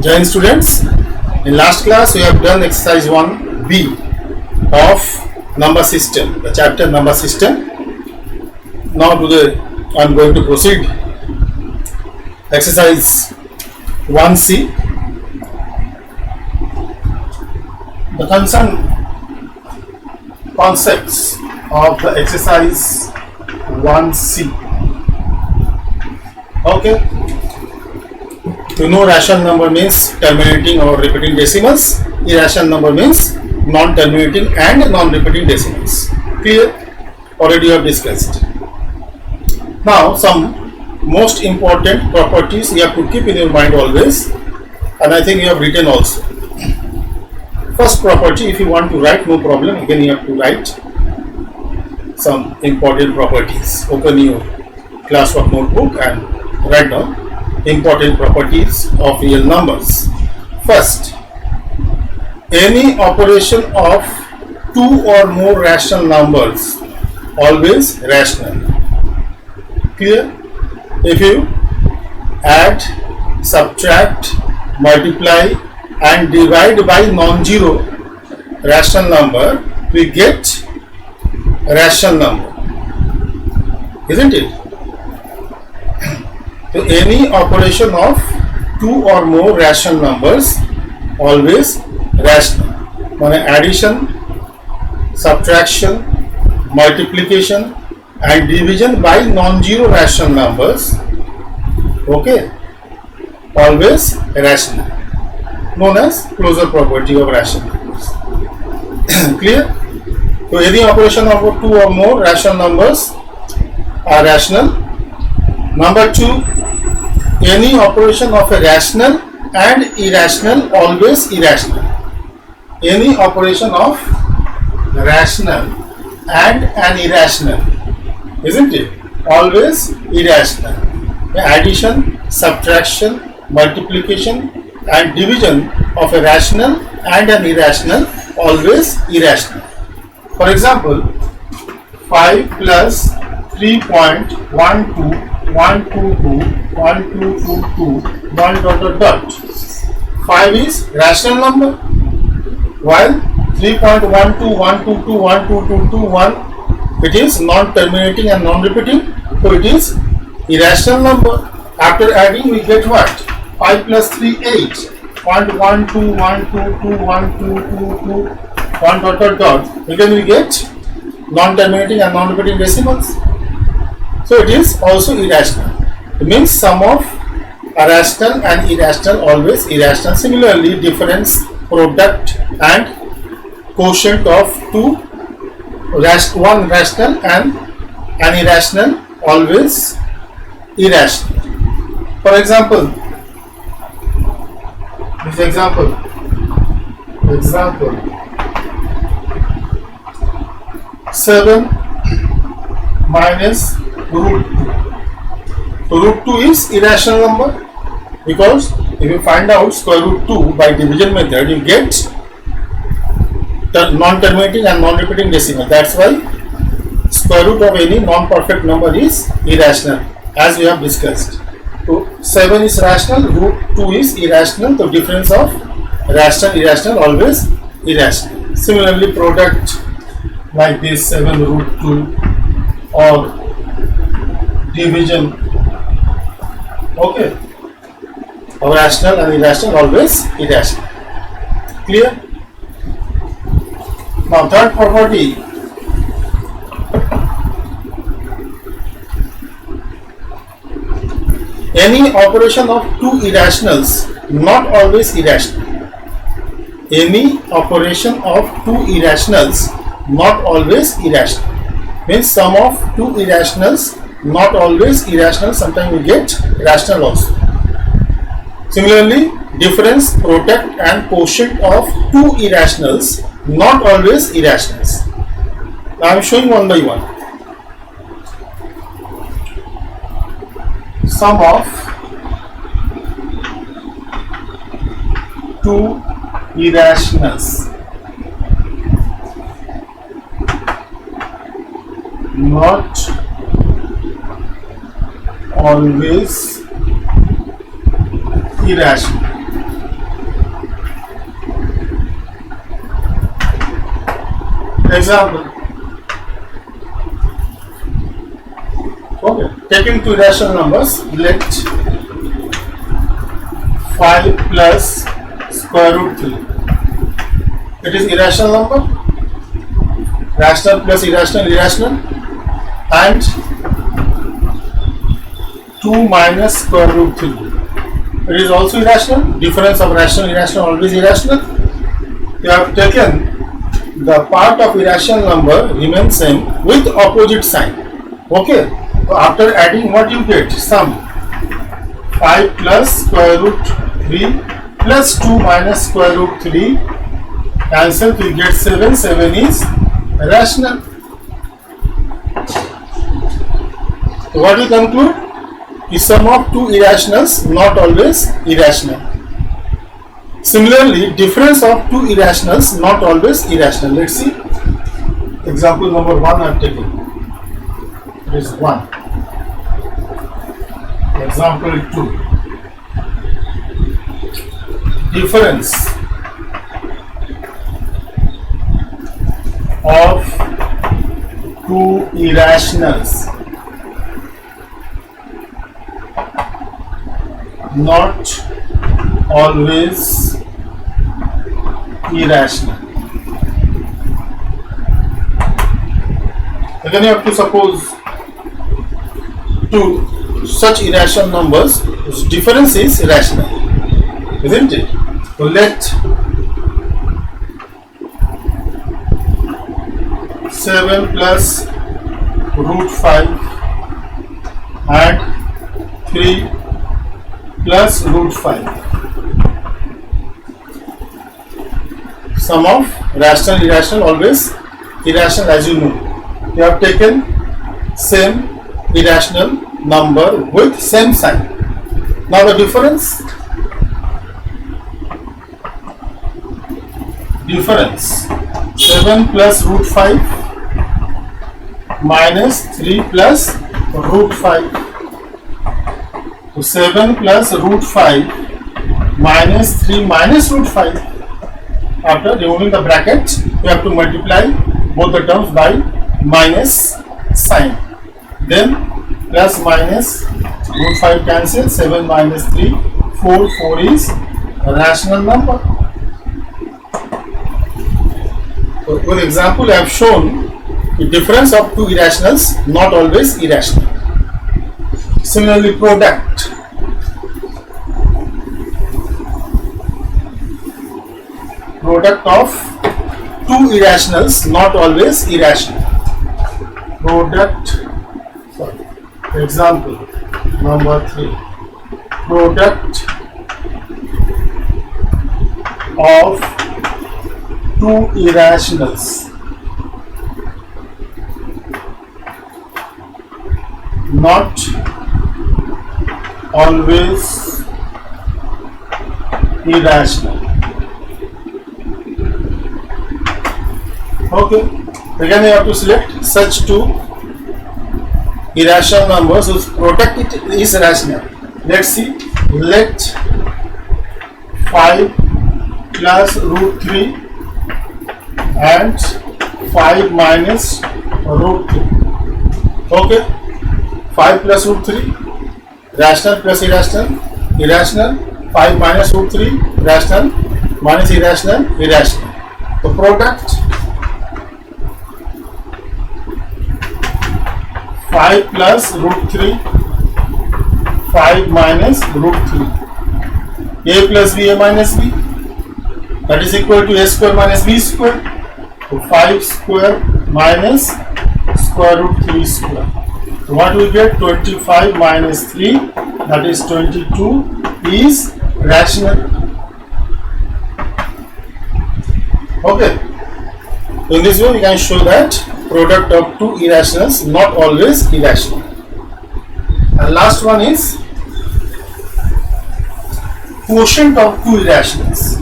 Join students. In last class we have done exercise 1B of number system, the chapter number system. Now today I am going to proceed exercise 1C. The concerned concepts of the exercise 1C. Okay. You know, rational number means terminating or repeating decimals. Irrational number means non-terminating and non-repeating decimals. Clear? Already you have discussed. Now, some most important properties you have to keep in your mind always, and I think you have written also. First property, if you want to write, no problem. Again, you have to write some important properties. Open your classwork notebook and write down important properties of real numbers. First, any operation of two or more rational numbers always rational. Clear? If you add, subtract, multiply and divide by non-zero rational number, we get a rational number, isn't it? So any operation of two or more rational numbers always rational. Meaning addition, subtraction, multiplication and division by non-zero rational numbers, okay, always rational, known as closure property of rational numbers. Clear? So any operation of two or more rational numbers are rational. Number two, any operation of a rational and irrational always irrational. Any operation of rational and an irrational, isn't it? Always irrational. Addition, subtraction, multiplication and division of a rational and an irrational always irrational. For example, 5 plus 3.12 122 1222 1 ... 5 is rational number, while 3.12 122 1222 1 it is non-terminating and non-repeating, so it is irrational number. After adding we get what? 5 plus 3 8 0.12 122 1222 1 ... Again we get non-terminating and non-repeating decimals. So it is also irrational. It means sum of a rational and irrational always irrational. Similarly, difference, product and quotient of two, one rational and an irrational always irrational. For example, this example 7 minus root 2. So root 2 is irrational number, because if you find out square root 2 by division method, you get the non-terminating and non-repeating decimal. That's why square root of any non-perfect number is irrational, as we have discussed. So 7 is rational, root 2 is irrational. The difference of rational irrational always irrational. Similarly, product like this 7 root 2 or division, okay, of rational and irrational always irrational. Clear? Now third property, any operation of two irrationals not always irrational. Any operation of two irrationals not always irrational means sum of two irrationals not always irrational, sometimes we get rational also. Similarly, difference, product and quotient of two irrationals not always irrationals. Now I am showing one by one. Sum of two irrationals not always irrational. Example. Okay, taking two irrational numbers, let 5 plus square root 3. It is irrational number, rational plus irrational, irrational, and 2 minus square root 3. It is also irrational. Difference of rational, irrational, always irrational. You have taken the part of irrational number remains same with opposite sign. Okay. So after adding, what you get? Sum. 5 plus square root 3 plus 2 minus square root 3. Cancel, you get 7. 7 is rational. So what we conclude? The sum of two irrationals not always irrational. Similarly, difference of two irrationals not always irrational. Let's see. Example number 1 I have taken. It is 1. Example 2. Difference of two irrationals not always irrational. Again, you have to suppose two such irrational numbers whose difference is rational, isn't it? So let 7 plus root 5 and 3 plus root 5. Sum of rational, irrational, always irrational, as you know. You have taken same irrational number with same sign. Now the difference 7 plus root 5 minus 3 plus root 5. So 7 plus root 5 minus 3 minus root 5. After removing the bracket, you have to multiply both the terms by minus sign. Then plus minus root 5 cancel, 7 minus 3, 4, 4 is a rational number. So for example, I have shown the difference of two irrationals not always irrational. Similarly, product. Product of two irrationals not always irrational. Product, example number 3. Product of two irrationals not always irrational. Okay, again you have to select such two irrational numbers whose product is rational. Let's see. Let 5 plus root 3 and 5 minus root 2. Okay, 5 plus root 3, rational plus irrational, irrational. 5 minus root 3, rational minus irrational, irrational. The product 5 plus root 3, 5 minus root 3. A plus b, a minus b, that is equal to a square minus b square. So 5 square minus square root 3 square. So what we get? 25 minus 3, that is 22, is rational. Okay. In this way we can show that product of two irrationals not always irrational. And last one is quotient of two irrationals.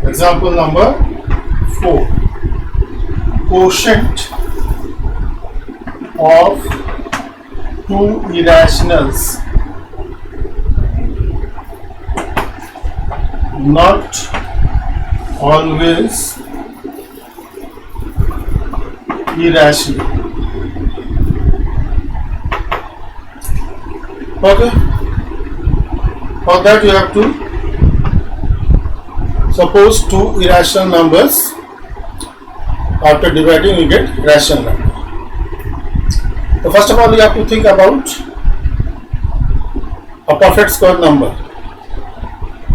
Example number 4. Quotient of two irrationals not always irrational. Okay. For that you have to suppose two irrational numbers. After dividing you get rational number. So first of all you have to think about a perfect square number.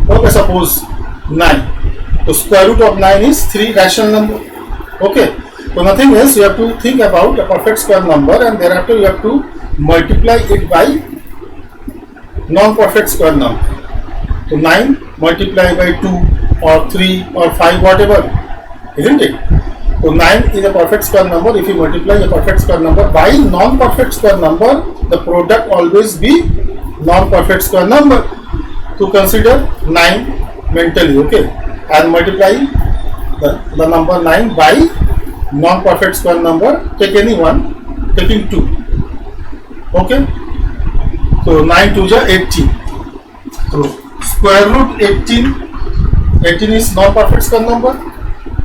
Okay, suppose 9. So square root of 9 is 3 rational number. Okay. So nothing else, you have to think about a perfect square number and thereafter you have to multiply it by non-perfect square number. So 9 multiply by 2 or 3 or 5 whatever, isn't it? So 9 is a perfect square number. If you multiply a perfect square number by non-perfect square number, the product always be non-perfect square number. So consider 9 mentally, okay, and multiply the number 9 by non-perfect square number. Take any one, taking 2. Okay. So 9 2 is 18. So square root 18. 18 is non-perfect square number.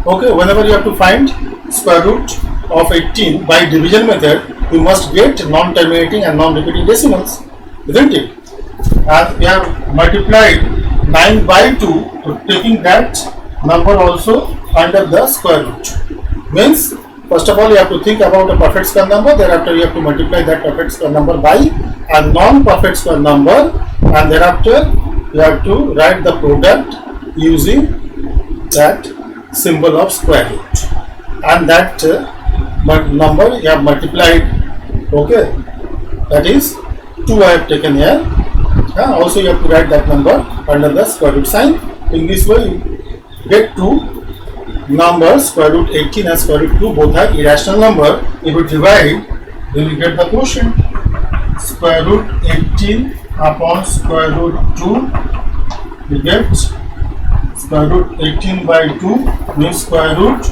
Okay. Whenever you have to find square root of 18 by division method, you must get non-terminating and non-repeating decimals, isn't it? And we have multiplied 9 by 2, so taking that number also under the square root. Means first of all you have to think about a perfect square number, thereafter you have to multiply that perfect square number by a non-perfect square number, and thereafter you have to write the product using that symbol of square root, and that number you have multiplied. Okay, that is 2 I have taken here. Also you have to write that number under the square root sign. In this way you get two numbers, square root 18 and square root 2, both are irrational number. If you divide, then you get the quotient. Square root 18 upon square root 2, you get square root 18 by 2 means square root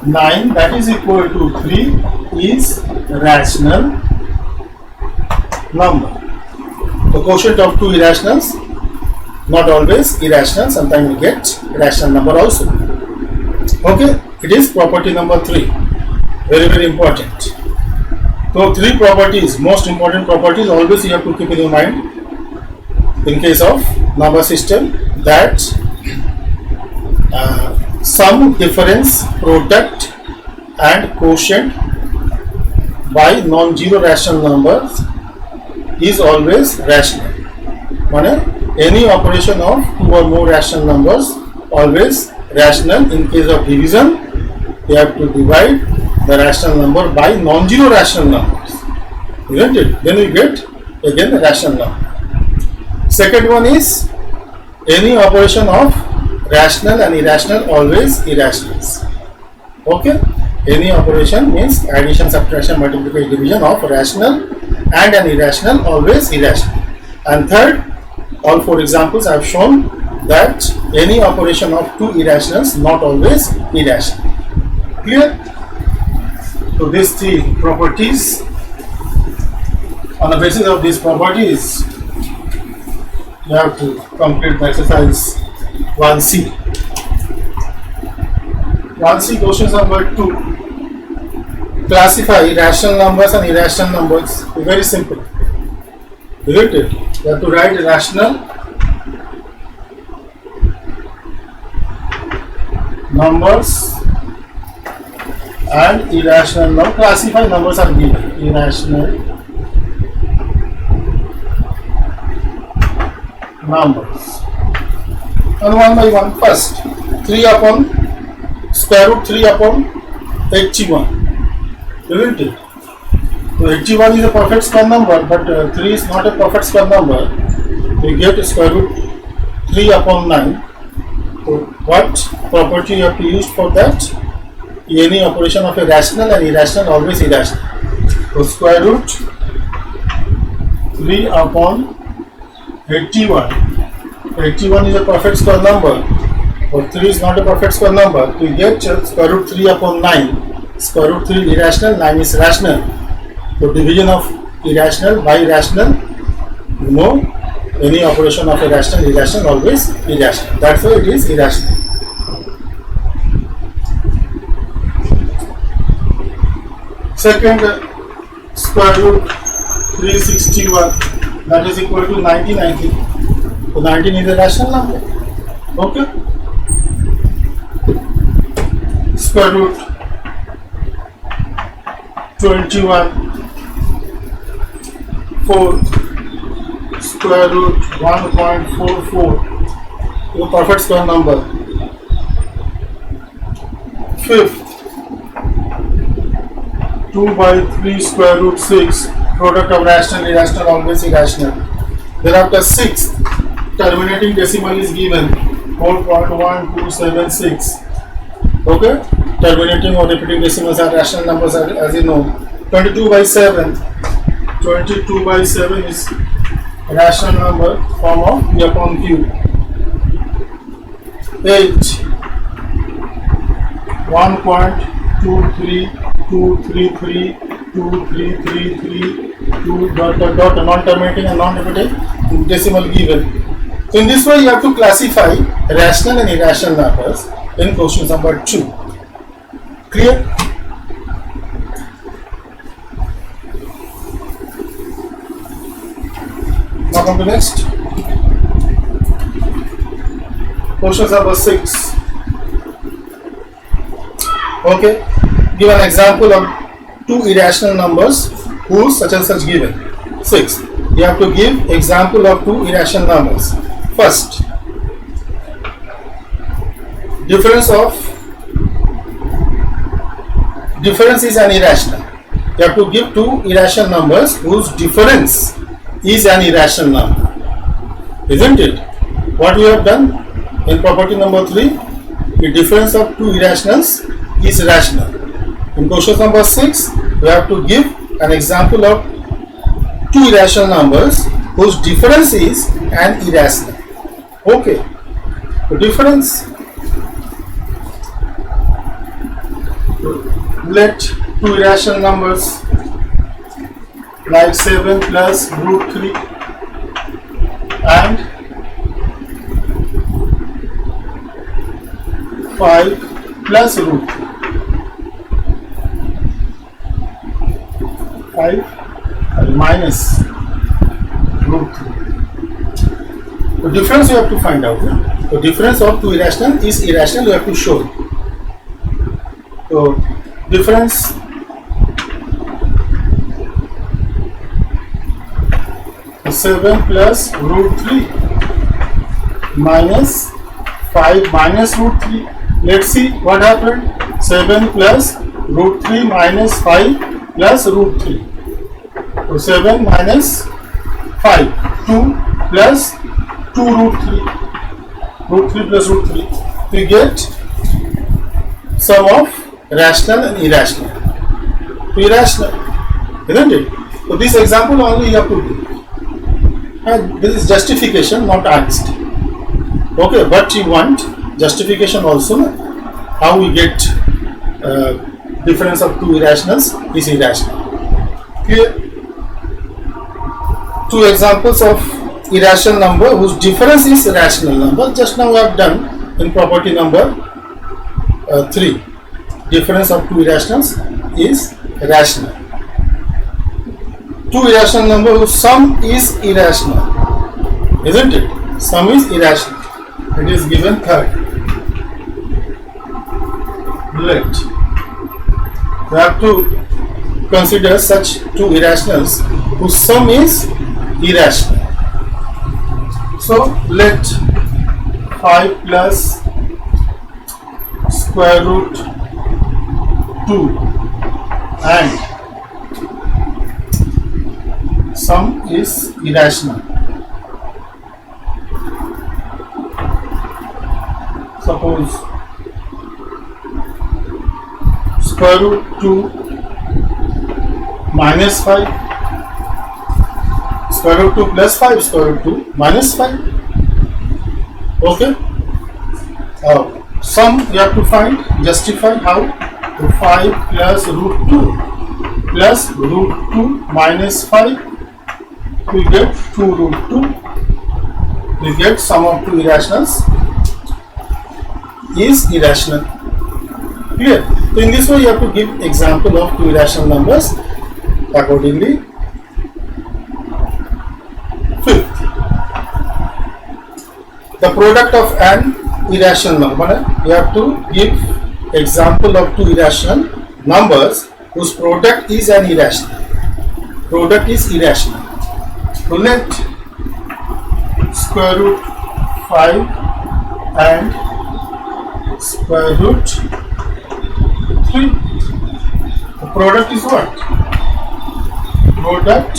9, that is equal to 3, is rational number. The quotient of two irrationals, not always irrational, sometimes we get rational number also. Okay, it is property number 3, very important. So 3 properties, most important properties, always you have to keep in your mind in case of number system, that sum, difference, product and quotient by non-zero rational numbers is always rational. Any operation of 2 or more rational numbers always rational. In case of division, you have to divide the rational number by non-zero rational numbers, isn't it? Then you get again the rational number. Second one is any operation of rational and irrational always irrationals. Okay, any operation means addition, subtraction, multiplication, division of rational and an irrational always irrational. And third, all 4 examples I have shown that any operation of 2 irrationals not always irrational. Clear? So these 3 properties, on the basis of these properties you have to complete the exercise 1C. 1C, question number 2. Classify rational numbers and irrational numbers. Very simple, isn't it? You have to write rational numbers and irrational numbers. Classify numbers are given. Irrational numbers. And one by one. First, 3 upon square root 3 upon 81. Isn't it? So 81 is a perfect square number, but 3 is not a perfect square number. We get square root 3 upon 9. So what property you have to use for that? Any operation of a rational and irrational always irrational. So square root 3 upon 81. 81 is a perfect square number, but 3 is not a perfect square number. We get square root 3 upon 9. Square root 3 is irrational, 9 is rational. So division of irrational by rational, you know, any operation of a rational, irrational always irrational. That's why it is irrational. Second, square root 361, that is equal to 19. So 19 is a rational number. Okay. Square root 21, 4, square root 1.44 is a perfect square number. Fifth, 2 by 3 square root 6, product of rational, irrational, always irrational. Thereafter, sixth, terminating decimal is given 4.1276. Okay, terminating or repeating decimals are rational numbers, as you know. 22 by 7. 22 by 7 is a rational number, form of P upon Q. 8. 1.232333 non-terminating and non-repeating decimal given. So in this way you have to classify rational and irrational numbers in question number 2. Clear? Now come to next. Question number 6. Okay, give an example of two irrational numbers whose such and such given. 6. You have to give example of two irrational numbers. First, difference is an irrational. You have to give two irrational numbers whose difference is an irrational number. Isn't it? What we have done in property number 3, the difference of two irrationals is rational. In question number 6, we have to give an example of two irrational numbers whose difference is an irrational. Okay, the difference, let two irrational numbers like 7 plus root 3 and 5 plus root 5 minus root 3. The difference you have to find out. The difference of two irrational is irrational, you have to show. So difference is 7 plus root 3 minus 5 minus root 3. Let's see what happened. 7 plus root 3 minus 5 plus root 3. So 7 minus 5, 2 plus 2 root 3. Root 3 plus root 3. We get sum of rational and irrational. Irrational, isn't it? So this example only you have to do. And this is justification, not asked. Okay, but you want justification also. How we get difference of two irrationals is irrational. Here, two examples of irrational number whose difference is rational number. Just now we have done in property number 3. Difference of two irrationals is rational. Two irrational number whose sum is irrational, isn't it? Sum is irrational. It is given third. Let we have to consider such two irrationals whose sum is irrational. So let 5 plus square root 2 and sum is irrational. Suppose square root 2 minus 5, square root 2 plus 5, square root 2 minus 5. Okay. Sum you have to find, justify how? So 5 plus root 2 plus root 2 minus 5, we get 2 root 2. We get sum of two irrationals is irrational. Clear? So in this way you have to give example of two irrational numbers accordingly. Fifth, the product of an irrational number. You have to give example of two irrational numbers whose product is an irrational. Product is irrational. So let square root 5 and square root 3. The product is what? Product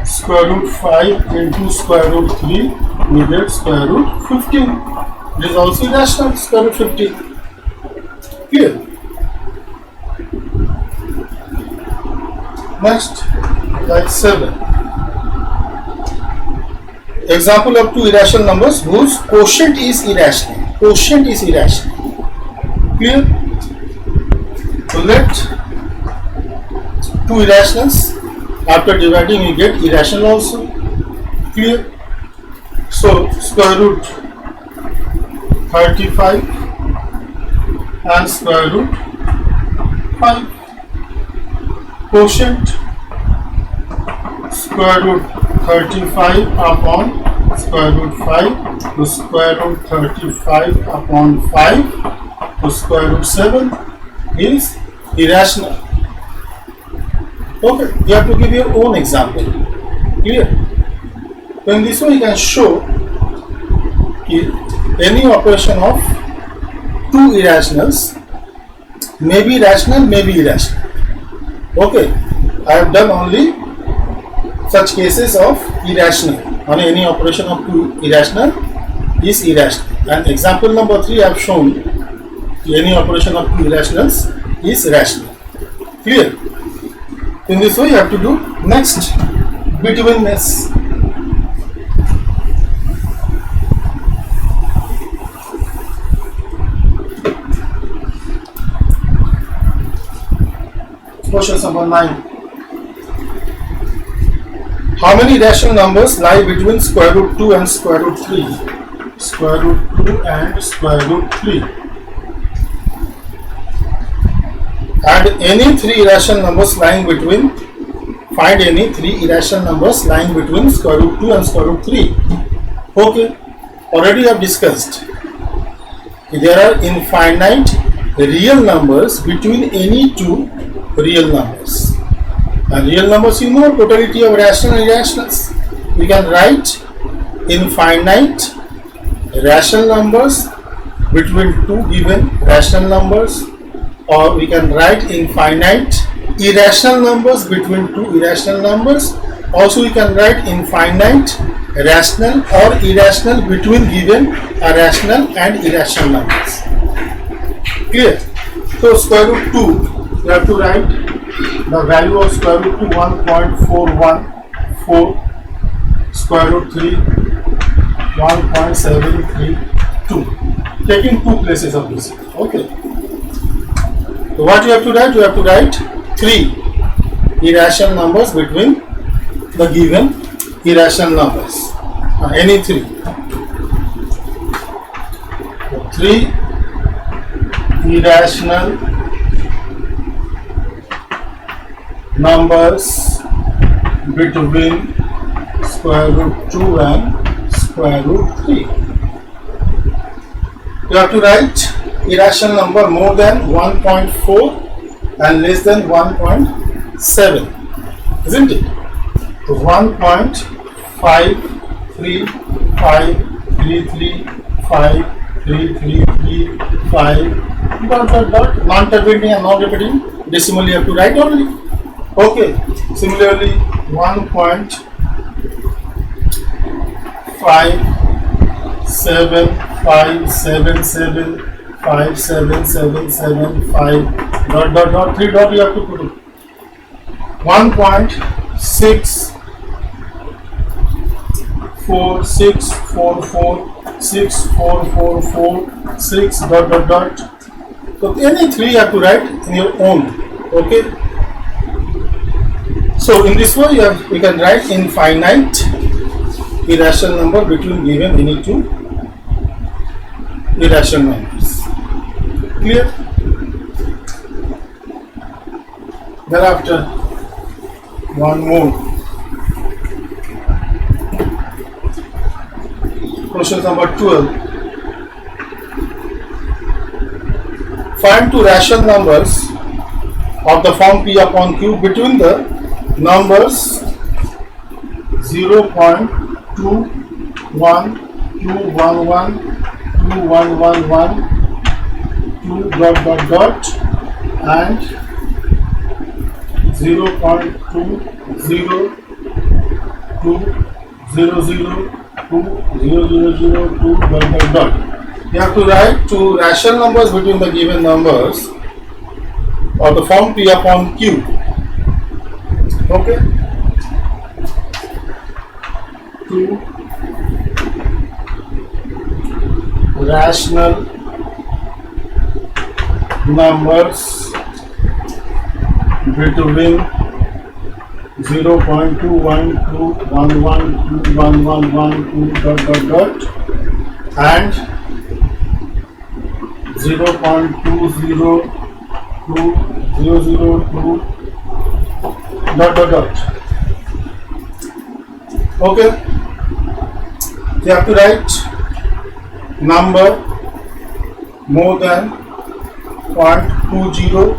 square root 5 into square root 3, we get square root 15. It is also irrational, square root 15. Clear? Next, like 7. Example of two irrational numbers whose quotient is irrational. Quotient is irrational. Clear? So let two irrationals, after dividing you get irrational also. Clear? So square root 35 and square root 5. Quotient square root 35 upon square root 5 to square root 35 upon 5 to square root 7 is irrational. Okay, you have to give your own example. Clear? So in this way you can show any operation of two irrationals may be rational, may be irrational. Okay, I have done only such cases of irrational. On any operation of two irrational is irrational. And example number 3 I have shown any operation of two irrationals is rational. Clear? In this way you have to do. Next, betweenness. Question number 9. How many rational numbers lie between square root 2 and square root 3? Square root 2 and square root 3. And any three irrational numbers lying between, find any three irrational numbers lying between square root 2 and square root 3. Okay, already I have discussed. There are infinite real numbers between any two real numbers. And real numbers, you know, totality of rational and irrationals. We can write infinite rational numbers between two given rational numbers, or we can write infinite irrational numbers between two irrational numbers. Also we can write infinite rational or irrational between given rational and irrational numbers. Clear? So square root 2, you have to write the value of square root 2 1.414, square root 3 1.732, taking two places of this. Okay. So what you have to write? You have to write three irrational numbers between the given irrational numbers. Any three. So three irrational numbers between square root 2 and square root 3. You have to write irrational number more than 1.4 and less than 1.7, isn't it? So 1.535335335 non-terminating and non-repeating decimal you have to write only. Okay, similarly 1.5775775 3 dot you have to put it. 1.646446444 dot. So any three you have to write in your own. Okay. So in this way we can write infinite irrational number between given any two irrational numbers. Clear? Thereafter, one more. Question number 12. Find two rational numbers of the form P upon Q between the numbers 0.21, 211, 2111, 2 dot dot dot and 0.20, 2 dot dot dot. You have to write two rational numbers between the given numbers of the form P upon Q. Okay? Two rational numbers between 0.2121121112 dot dot dot and 0.202002 dot dot dot. Okay, you have to write number more than 0.20,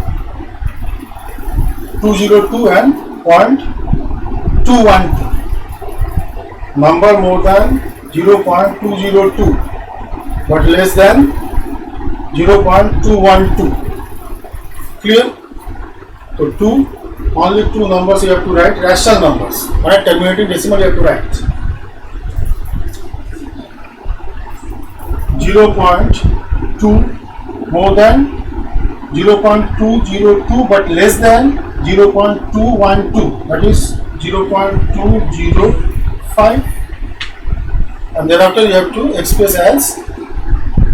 202 and 0.212. Number more than 0.202 but less than 0.212. Clear? So only two numbers you have to write, rational numbers. Alright, terminating decimal you have to write. 0.2 more than 0.202 but less than 0.212, that is 0.205, and thereafter you have to express as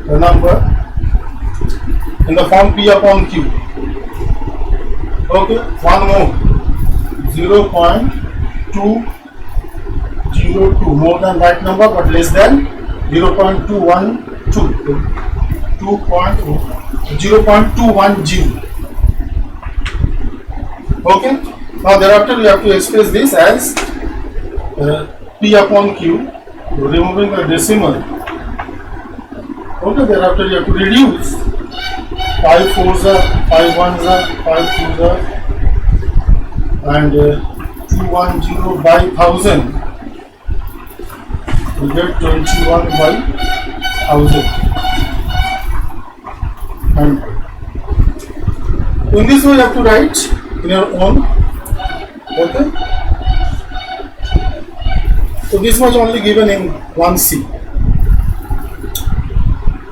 the number in the form P upon Q. Okay, one more, 0.202 more than that number but less than 0.212, 0.210. Okay, now thereafter we have to express this as P upon Q, removing the decimal. Okay, thereafter you have to reduce 5 4s are 5 1s are 5 2s are and 210 by 1000, we get 21 by 1000. And in this way you have to write in your own. Okay, so this much only given in 1C.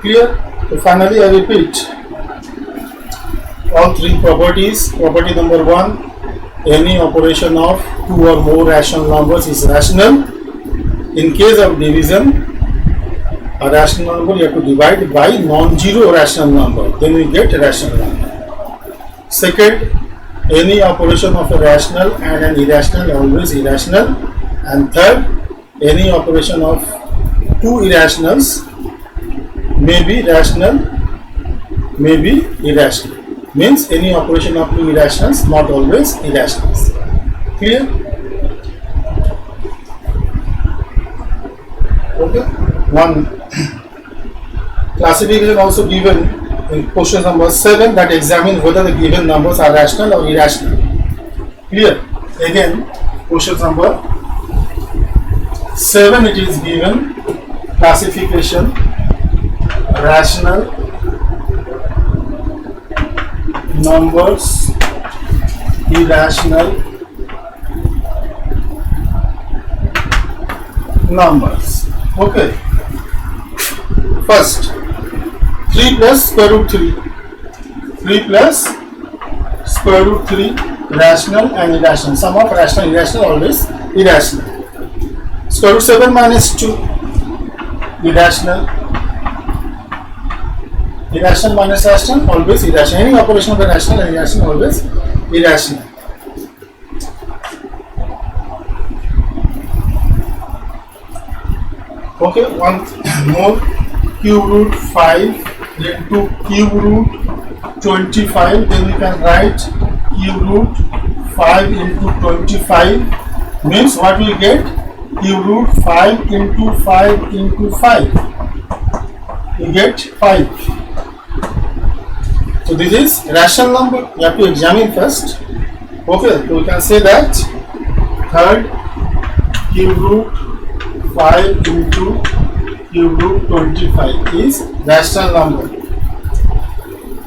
Clear? So finally I repeat all three properties. Property number 1, any operation of two or more rational numbers is rational. In case of division, a rational number you have to divide by non-zero rational number, then we get rational number. Second, any operation of a rational and an irrational always irrational. And third, any operation of two irrationals may be rational, may be irrational. Means any operation of two irrationals not always irrationals. Clear? Okay. One classification also given in question number 7 that examines whether the given numbers are rational or irrational. Clear? Again, question number 7 it is given classification rational numbers, irrational numbers. Okay. First, 3 plus square root 3. 3 plus square root 3, rational and irrational. Sum of rational and irrational always irrational. Square root 7 minus 2, irrational. Irrational minus rational always irrational. Any operation of a rational and irrational always irrational. Okay, one more, cube root 5 into cube root 25, then we can write cube root 5 into 25 means what we get? Cube root 5 into 5 into 5. You get 5. So this is rational number. You have to examine first. Okay, so we can say that third cube root 5 into cube root 25 is rational number.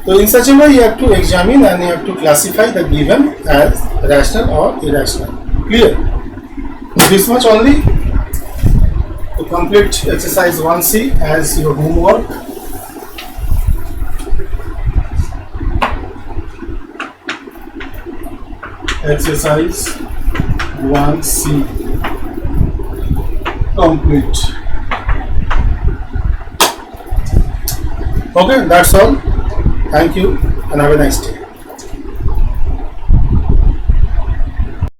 So in such a way you have to examine and you have to classify the given as rational or irrational. Clear? This much only to complete exercise 1C as your homework. Exercise 1C complete. Okay, that's all. Thank you and have a nice day.